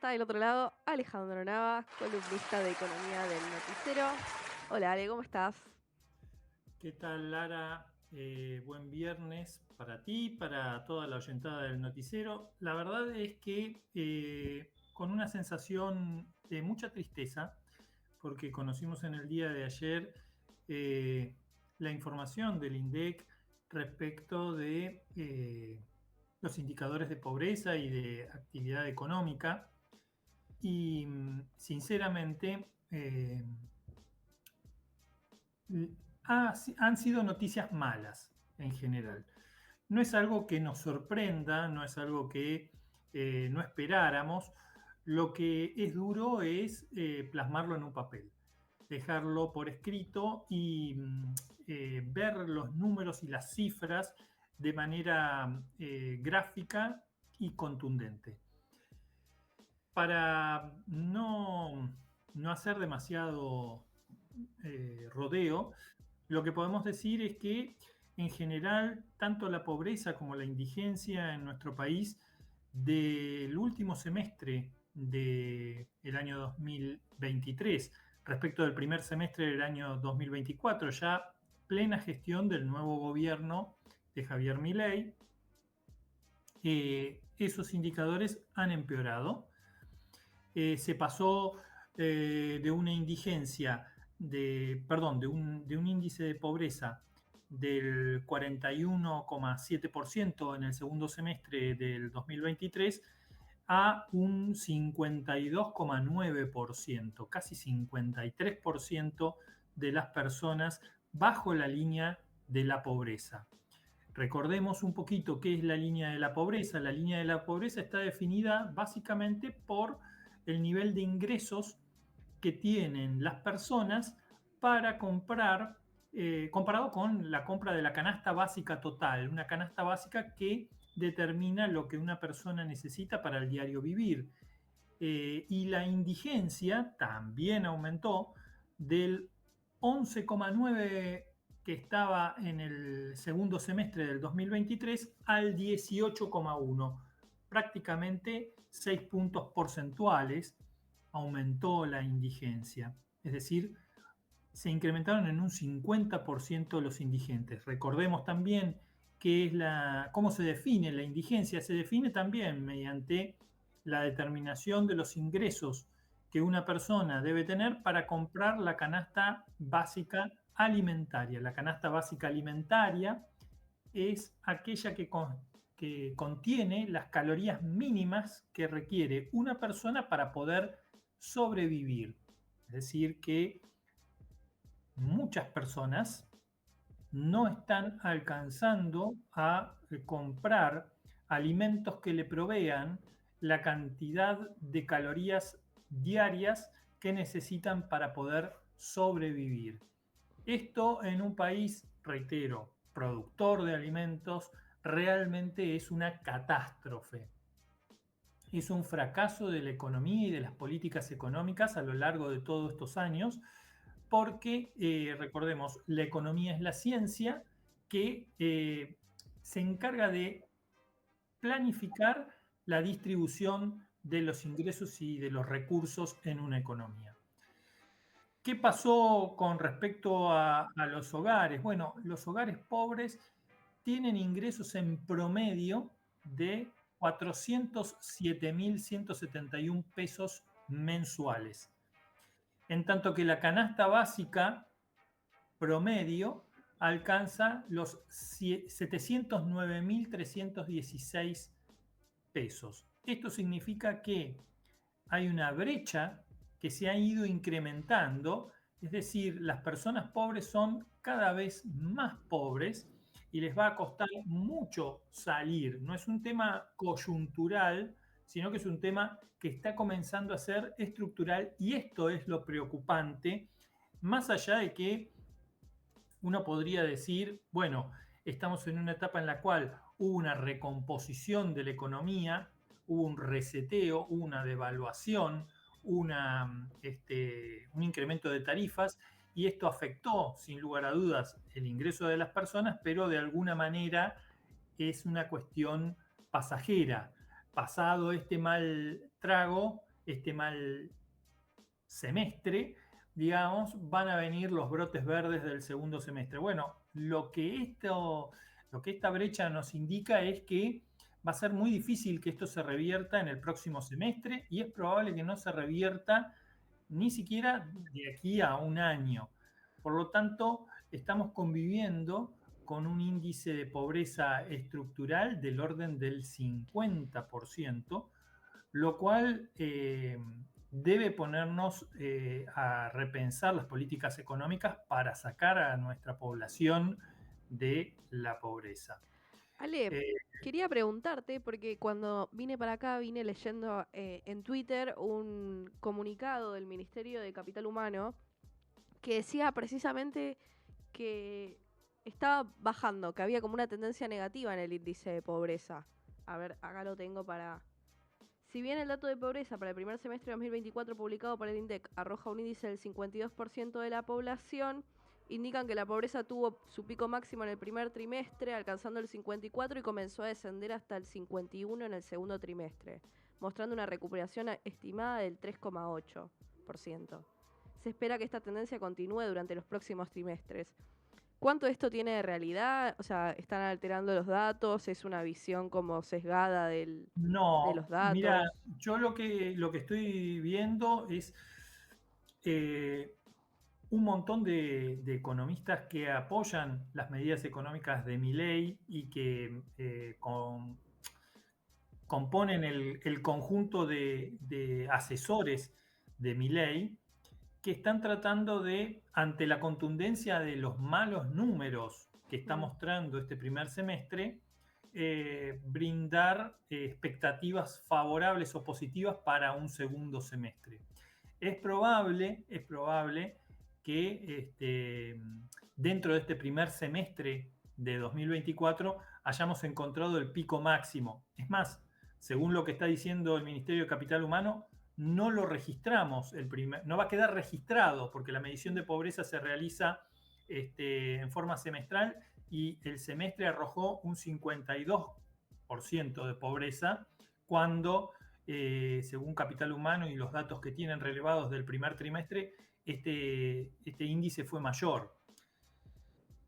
está del otro lado Alejandro Navas, columnista de Economía del Noticiero. Hola Ale, ¿cómo estás? ¿Qué tal, Lara? Buen viernes para ti, para toda la oyentada del noticiero. La verdad es que con una sensación de mucha tristeza, porque conocimos en el día de ayer eh, la información del INDEC respecto de los indicadores de pobreza y de actividad económica. Y sinceramente, han sido noticias malas en general. No es algo que nos sorprenda, no es algo que no esperáramos. Lo que es duro es plasmarlo en un papel, dejarlo por escrito y ver los números y las cifras de manera gráfica y contundente. Para no hacer demasiado rodeo, lo que podemos decir es que en general tanto la pobreza como la indigencia en nuestro país del último semestre del año 2023 respecto del primer semestre del año 2024, ya plena gestión del nuevo gobierno de Javier Milei, esos indicadores han empeorado. Se pasó de una indigencia, de un índice de pobreza del 41,7% en el segundo semestre del 2023 a un 52,9%, casi 53% de las personas bajo la línea de la pobreza. Recordemos un poquito qué es la línea de la pobreza. La línea de la pobreza está definida básicamente por el nivel de ingresos que tienen las personas para comprar, comparado con la compra de la canasta básica total, una canasta básica que determina lo que una persona necesita para el diario vivir. Y la indigencia también aumentó del 11,9 que estaba en el segundo semestre del 2023 al 18,1. Prácticamente 6 puntos porcentuales aumentó la indigencia. Es decir, se incrementaron en un 50% los indigentes. Recordemos también cómo se define la indigencia. Se define también mediante la determinación de los ingresos que una persona debe tener para comprar la canasta básica alimentaria. La canasta básica alimentaria es aquella que contiene las calorías mínimas que requiere una persona para poder sobrevivir. Es decir, que muchas personas no están alcanzando a comprar alimentos que le provean la cantidad de calorías diarias que necesitan para poder sobrevivir. Esto en un país, reitero, productor de alimentos, realmente es una catástrofe. Es un fracaso de la economía y de las políticas económicas a lo largo de todos estos años, porque recordemos, la economía es la ciencia que se encarga de planificar la distribución de los ingresos y de los recursos en una economía. ¿Qué pasó con respecto a los hogares? Bueno, los hogares pobres tienen ingresos en promedio de 407.171 pesos mensuales, en tanto que la canasta básica promedio alcanza los 709.316 pesos. Esto significa que hay una brecha que se ha ido incrementando, es decir, las personas pobres son cada vez más pobres y les va a costar mucho salir. No es un tema coyuntural, sino que es un tema que está comenzando a ser estructural, y esto es lo preocupante, más allá de que uno podría decir, bueno, estamos en una etapa en la cual hubo una recomposición de la economía, hubo un reseteo, hubo una devaluación, un incremento de tarifas, y esto afectó, sin lugar a dudas, el ingreso de las personas, pero de alguna manera es una cuestión pasajera. Pasado este mal trago, este mal semestre, digamos, van a venir los brotes verdes del segundo semestre. Bueno, lo que esta brecha nos indica es que va a ser muy difícil que esto se revierta en el próximo semestre y es probable que no se revierta ni siquiera de aquí a un año. Por lo tanto, estamos conviviendo con un índice de pobreza estructural del orden del 50%, lo cual debe ponernos a repensar las políticas económicas para sacar a nuestra población de la pobreza. Ale, Eh, quería preguntarte, porque cuando vine para acá vine leyendo en Twitter un comunicado del Ministerio de Capital Humano que decía precisamente que estaba bajando, que había como una tendencia negativa en el índice de pobreza. A ver, acá lo tengo para... Si bien el dato de pobreza para el primer semestre de 2024 publicado por el INDEC arroja un índice del 52% de la población, indican que la pobreza tuvo su pico máximo en el primer trimestre, alcanzando el 54 y comenzó a descender hasta el 51 en el segundo trimestre, mostrando una recuperación estimada del 3,8%. Se espera que esta tendencia continúe durante los próximos trimestres. ¿Cuánto de esto tiene de realidad? O sea, ¿están alterando los datos? ¿Es una visión como sesgada de los no, mira, datos? yo lo que estoy viendo es un montón de economistas que apoyan las medidas económicas de Milei y que componen el conjunto de asesores de Milei, que están tratando de, ante la contundencia de los malos números que está Mm, mostrando este primer semestre, brindar expectativas favorables o positivas para un segundo semestre. Es probable que dentro de este primer semestre de 2024 hayamos encontrado el pico máximo. Es más, según lo que está diciendo el Ministerio de Capital Humano, no lo registramos, no va a quedar registrado porque la medición de pobreza se realiza en forma semestral y el semestre arrojó un 52% de pobreza cuando, según Capital Humano y los datos que tienen relevados del primer trimestre, este índice fue mayor.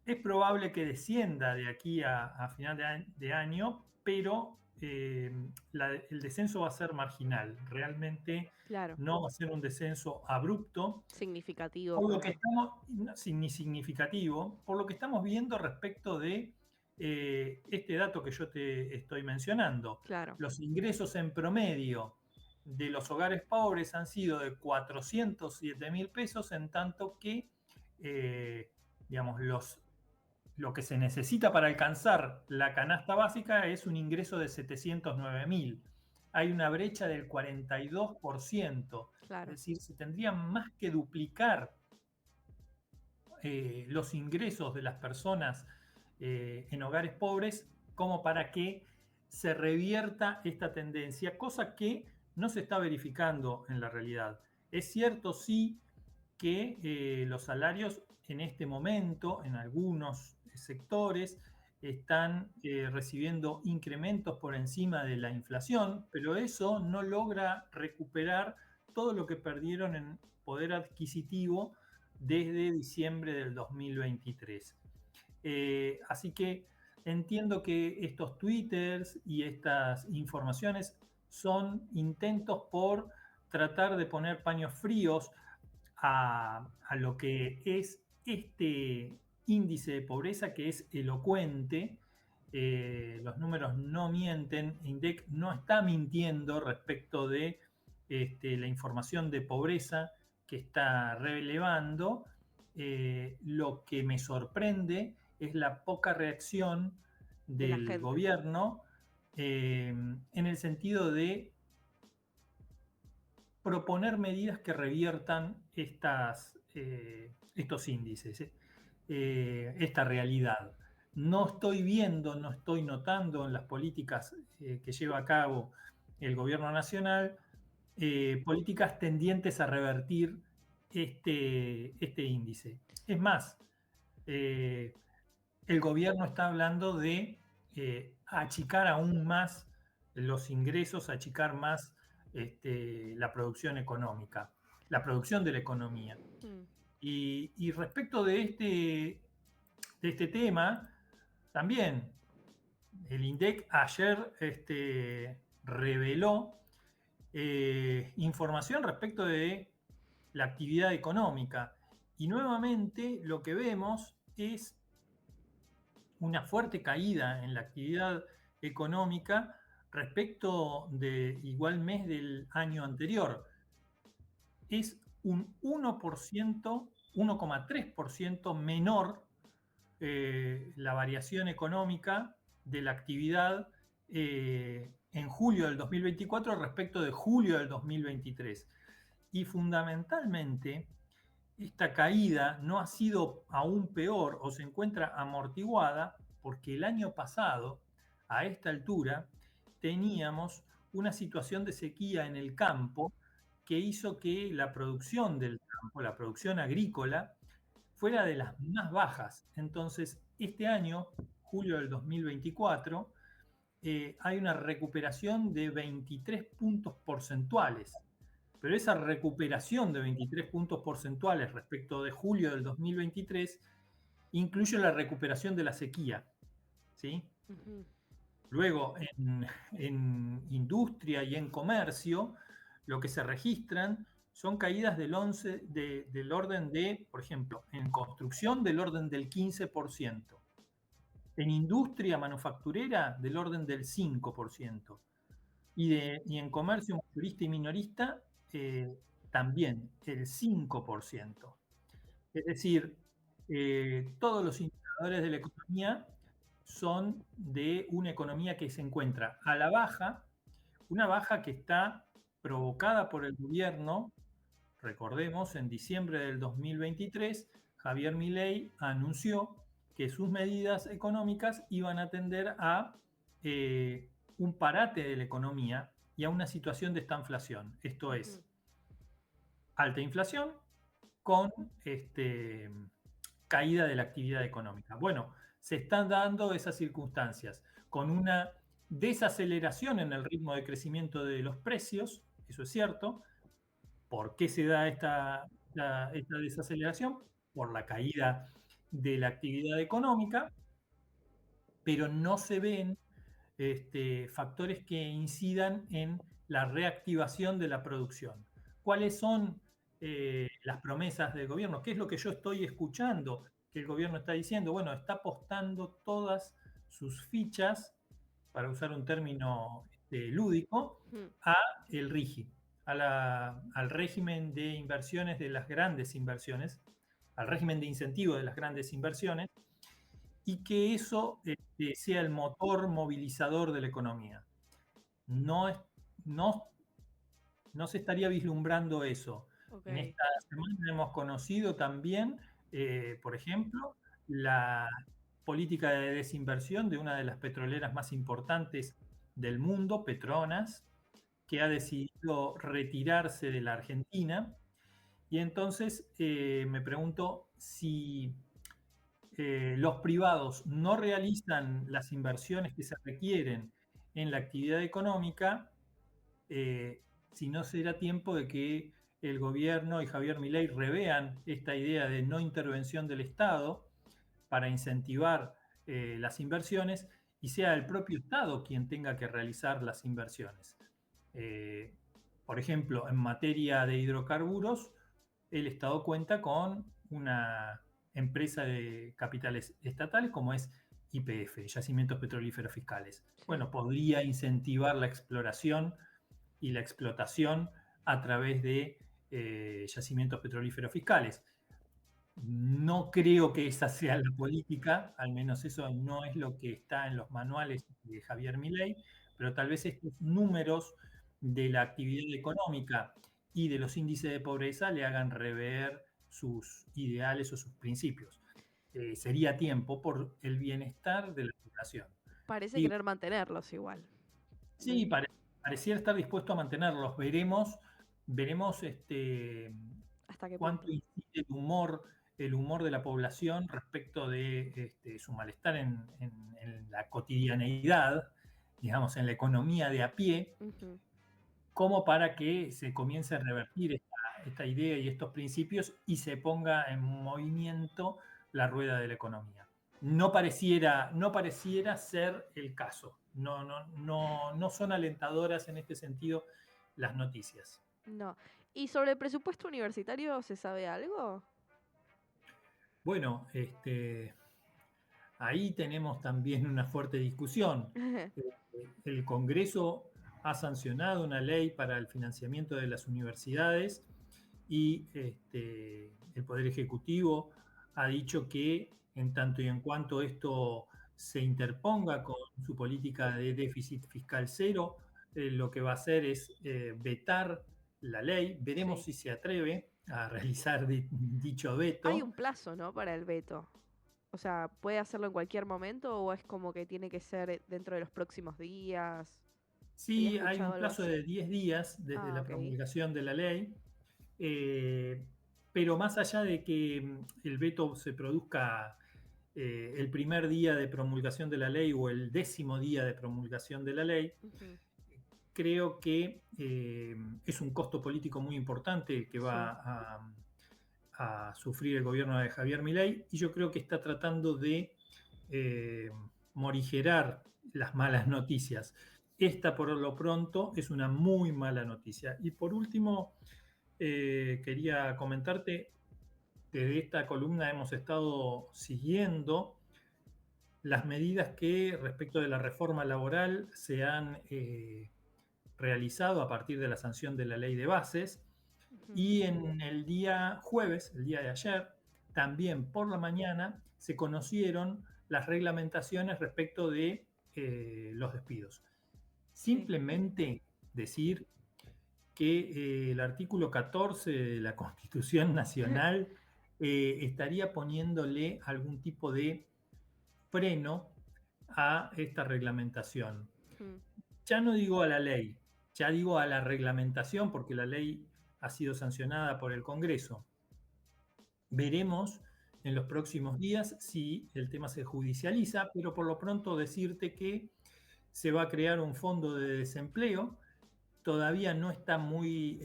Es probable que descienda de aquí a final de año, pero el descenso va a ser marginal. Realmente claro, no va a ser un descenso abrupto, significativo por lo que para... estamos, ni significativo, por lo que estamos viendo respecto de este dato que yo te estoy mencionando. Claro, Los ingresos en promedio de los hogares pobres han sido de 407.000 pesos, en tanto que, digamos, lo que se necesita para alcanzar la canasta básica es un ingreso de 709.000. Hay una brecha del 42%, es claro. decir, se tendrían más que duplicar los ingresos de las personas en hogares pobres como para que se revierta esta tendencia, cosa que no se está verificando en la realidad. Es cierto, sí, que los salarios en este momento, en algunos sectores, están recibiendo incrementos por encima de la inflación, pero eso no logra recuperar todo lo que perdieron en poder adquisitivo desde diciembre del 2023. Así que entiendo que estos twitters y estas informaciones son intentos por tratar de poner paños fríos a lo que es este índice de pobreza que es elocuente. Los números no mienten, INDEC no está mintiendo respecto de la información de pobreza que está relevando. Lo que me sorprende es la poca reacción De la del gente. gobierno en el sentido de proponer medidas que reviertan estos índices, esta realidad. No estoy viendo, no estoy notando en las políticas que lleva a cabo el gobierno nacional políticas tendientes a revertir este índice. Es más, eh, el gobierno está hablando de achicar aún más los ingresos, achicar más la producción económica, la producción de la economía. Mm. Y respecto de este tema, también el INDEC ayer reveló información respecto de la actividad económica. Y nuevamente lo que vemos es una fuerte caída en la actividad económica respecto de igual mes del año anterior. Es un 1%, 1,3% menor la variación económica de la actividad en julio del 2024 respecto de julio del 2023. Y fundamentalmente, esta caída no ha sido aún peor o se encuentra amortiguada porque el año pasado, a esta altura, teníamos una situación de sequía en el campo que hizo que la producción del campo, la producción agrícola, fuera de las más bajas. Entonces, este año, julio del 2024, hay una recuperación de 23 puntos porcentuales. Pero esa recuperación de 23 puntos porcentuales respecto de julio del 2023 incluye la recuperación de la sequía. ¿Sí? Ujú. Luego, en industria y en comercio, lo que se registran son caídas del orden de, por ejemplo, en construcción del orden del 15%, en industria manufacturera del orden del 5%, y en comercio mayorista y minorista también el 5%. Es decir, todos los indicadores de la economía son de una economía que se encuentra a la baja, una baja que está provocada por el gobierno. Recordemos, en diciembre del 2023, Javier Milei anunció que sus medidas económicas iban a tender a un parate de la economía y a una situación de estanflación. Esto es, alta inflación con caída de la actividad económica. Bueno, se están dando esas circunstancias con una desaceleración en el ritmo de crecimiento de los precios, eso es cierto. ¿Por qué se da esta desaceleración? Por la caída de la actividad económica, pero no se ven factores que incidan en la reactivación de la producción. ¿Cuáles son las promesas del gobierno? ¿Qué es lo que yo estoy escuchando que el gobierno está diciendo? Bueno, está apostando todas sus fichas, para usar un término lúdico, a el RIGI, al régimen de inversiones de las grandes inversiones, al régimen de incentivo de las grandes inversiones, y que eso sea el motor movilizador de la economía. No, no, no se estaría vislumbrando eso. En Okay. esta semana hemos conocido también, por ejemplo, la política de desinversión de una de las petroleras más importantes del mundo, Petronas, que ha decidido retirarse de la Argentina. Y entonces me pregunto si los privados no realizan las inversiones que se requieren en la actividad económica, si no será tiempo de que el gobierno y Javier Milei revean esta idea de no intervención del Estado para incentivar las inversiones y sea el propio Estado quien tenga que realizar las inversiones. Por ejemplo, en materia de hidrocarburos, el Estado cuenta con una empresa de capitales estatales como es YPF, Yacimientos Petrolíferos Fiscales. Sí. Bueno, podría incentivar la exploración y la explotación a través de yacimientos petrolíferos fiscales. No creo que esa sea la política, al menos eso no es lo que está en los manuales de Javier Milei, pero tal vez estos números de la actividad económica y de los índices de pobreza le hagan rever sus ideales o sus principios. Sería tiempo por el bienestar de la población. Parece Y querer mantenerlos igual. sí, pareciera estar dispuesto a mantenerlos. Veremos ¿Hasta qué punto? cuánto incide el humor de la población respecto de su malestar en la cotidianeidad, digamos, en la economía de a pie, como para que se comience a revertir esta idea y estos principios y se ponga en movimiento la rueda de la economía. No pareciera ser el caso. No son alentadoras en este sentido las noticias. No. ¿Y sobre el presupuesto universitario se sabe algo? Bueno, ahí tenemos también una fuerte discusión. El Congreso ha sancionado una ley para el financiamiento de las universidades y el Poder Ejecutivo ha dicho que en tanto y en cuanto esto se interponga con su política de déficit fiscal cero, lo que va a hacer es vetar la ley. Veremos Sí. si se atreve a realizar dicho Hay veto. un plazo, ¿no? Para el veto. O sea, ¿puede hacerlo en cualquier momento o es como que tiene que ser dentro de los próximos días? Había Sí, hay escuchado un algo plazo de así. 10 días desde Ah, la ok. promulgación de la ley, pero más allá de que el veto se produzca el primer día de promulgación de la ley o el 10º día de promulgación de la ley, Ujú. creo que es un costo político muy importante que Sí. va a sufrir el gobierno de Javier Milei, y yo creo que está tratando de eh, morigerar las malas noticias. Esta, por lo pronto, es una muy mala noticia. Y por último, quería comentarte, desde esta columna hemos estado siguiendo las medidas que respecto de la reforma laboral se han realizado a partir de la sanción de la ley de bases. Ujú. Y en el día jueves, el día de ayer, también por la mañana se conocieron las reglamentaciones respecto de los despidos. Sí. Simplemente decir que el artículo 14 de la Constitución Nacional estaría poniéndole algún tipo de freno a esta reglamentación. Ujú. Ya no digo a la ley, ya digo a la reglamentación, porque la ley ha sido sancionada por el Congreso. Veremos en los próximos días si el tema se judicializa, pero por lo pronto decirte que se va a crear un fondo de desempleo. Todavía no está muy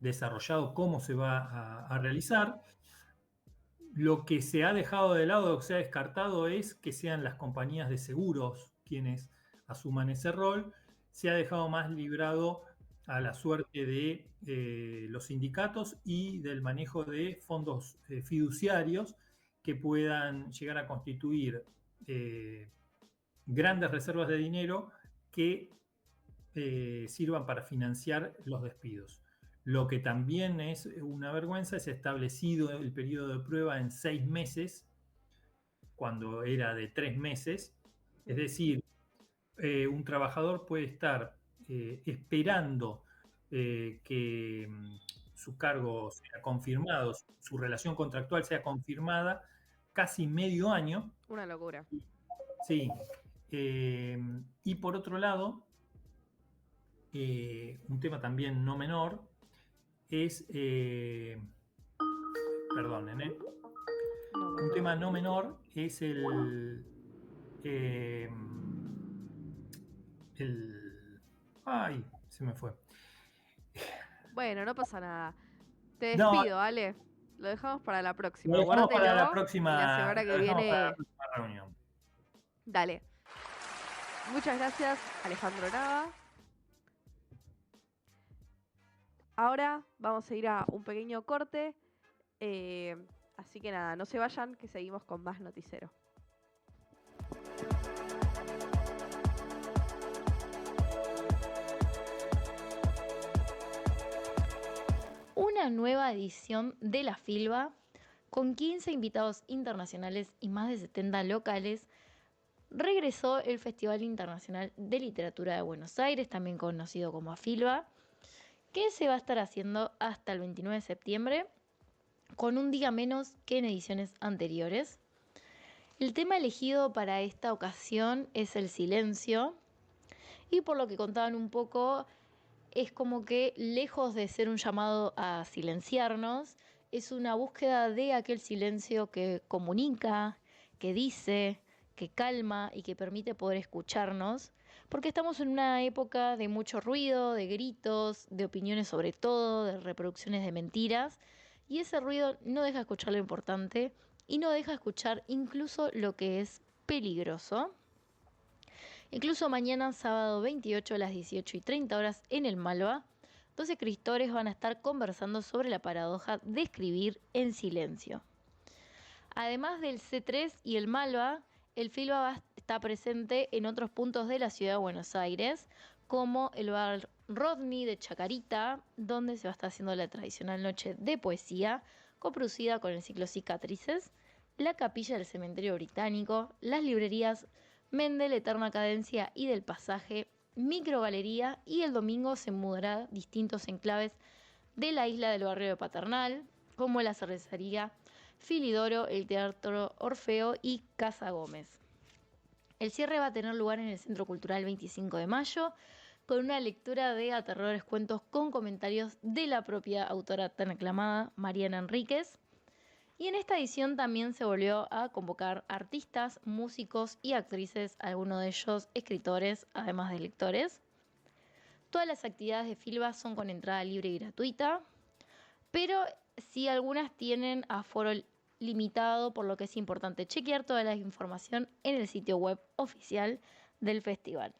desarrollado cómo se va a realizar. Lo que se ha dejado de lado, o se ha descartado, es que sean las compañías de seguros quienes asuman ese rol. Se ha dejado más librado a la suerte de los sindicatos y del manejo de fondos fiduciarios que puedan llegar a constituir eh, grandes reservas de dinero que sirvan para financiar los despidos. Lo que también es una vergüenza es establecido el periodo de prueba en 6 meses, cuando era de 3 meses. Es Ujú. decir, un trabajador puede estar esperando que su cargo sea confirmado, su relación contractual sea confirmada, casi medio año. Una locura. Sí. Y por otro lado, un tema también no menor es, perdonen, No un pasa tema nada. no menor es eh, ay, se me fue. Bueno, no pasa nada. Te No, despido, Ale. Lo dejamos para la próxima. lo dejamos para la Guárdatelo y la próxima, semana lo que dejamos para la viene, próxima reunión. dale. Muchas gracias, Alejandro Nava. Ahora vamos a ir a un pequeño corte. Así que nada, no se vayan, que seguimos con más Noticero. Una nueva edición de la FILBA con 15 invitados internacionales y más de 70 locales. Regresó el Festival Internacional de Literatura de Buenos Aires, también conocido como AFILBA, que se va a estar haciendo hasta el 29 de septiembre, con un día menos que en ediciones anteriores. El tema elegido para esta ocasión es el silencio, y por lo que contaban un poco, es como que lejos de ser un llamado a silenciarnos, es una búsqueda de aquel silencio que comunica, que dice, que calma y que permite poder escucharnos, porque estamos en una época de mucho ruido, de gritos, de opiniones sobre todo, de reproducciones de mentiras, y ese ruido no deja escuchar lo importante y no deja escuchar incluso lo que es peligroso. Incluso mañana, sábado 28 a las 18:30 en el Malva, 2 escritores van a estar conversando sobre la paradoja de escribir en silencio. Además del C3 y el Malva, el Filba está presente en otros puntos de la ciudad de Buenos Aires, como el bar Rodney de Chacarita, donde se va a estar haciendo la tradicional noche de poesía, coproducida con el ciclo Cicatrices, la capilla del Cementerio Británico, las librerías Mendel, Eterna Cadencia y del Pasaje, Microgalería, y el domingo se mudará distintos enclaves de la isla del barrio de Paternal, como la cervecería Filidoro, el Teatro Orfeo y Casa Gómez. El cierre va a tener lugar en el Centro Cultural 25 de Mayo, con una lectura de aterradores cuentos con comentarios de la propia autora tan aclamada, Mariana Enríquez. Y en esta edición también se volvió a convocar artistas, músicos y actrices, algunos de ellos escritores, además de lectores. Todas las actividades de Filba son con entrada libre y gratuita, pero sí algunas tienen aforo limitado, por lo que es importante chequear toda la información en el sitio web oficial del festival.